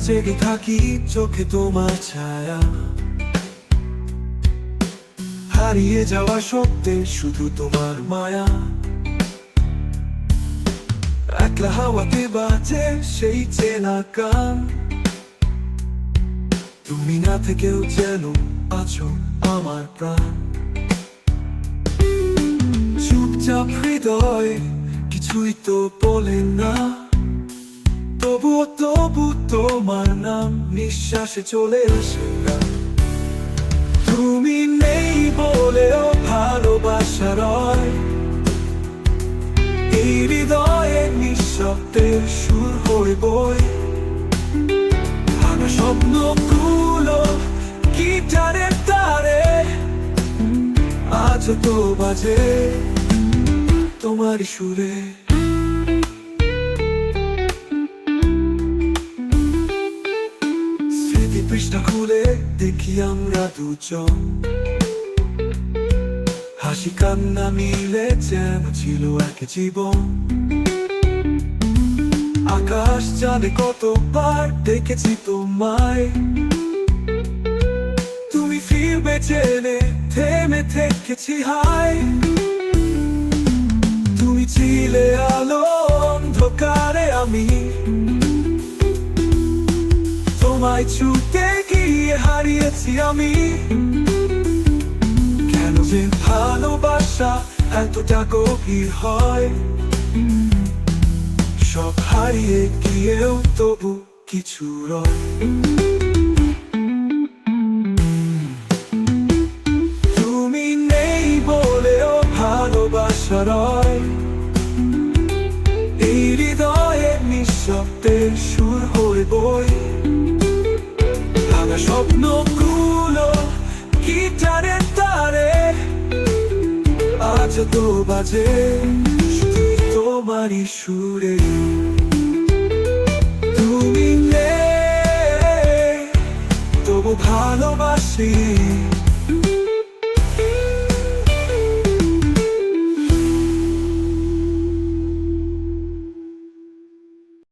জেগে থাকি চোখে তোমার ছায়া, হারিয়ে যাওয়া সত্যে শুধু তোমার মায়া। একলা হাওয়াতে বাজে সেই চেনা গান, তুমি না থেকেও যেন আছো আমার প্রাণ। চুপচাপ হৃদয় কিছুই তো বলে না, তবু তোমার নাম নিঃশ্বাসে চলে আসে না। তুমি নেই বলেও ভালোবাসা রয়, এই হৃদয়ে নিঃশব্দের সুর হয়ে বই। ভাঙা স্বপ্নগুলো গিটারের তারে আজ তো বাজে তোমারই সুরে। স্মৃতি পৃষ্ঠা খুলে দেখি আমরা দুজন, হাসি কান্না মিলে যেন ছিল এক জীবন। আকাশ জানে কতবার ডেকেছি তোমায়, তুমি ফিরবে জেনে থেমে থেকেছি হায়। তুমি ছিলে আলো অন্ধকারে, আমি তোমায় ছুটে গিয়ে হারিয়েছি আমি। কেন যে ভালোবাসা এতটা গভীর হয়, সব হারিয়ে গিয়েও তবু কিছু রয়। তুমি নেই বলেও ভালোবাসা রয়, এই হৃদয়ে নিঃশব্দের সুর হয়ে বই। ভাঙা স্বপ্নগুলো গিটারের তারে আজ তো বাজে শুধুই তোমারই সুরে। তুমি নেই তবু ভালোবাসি,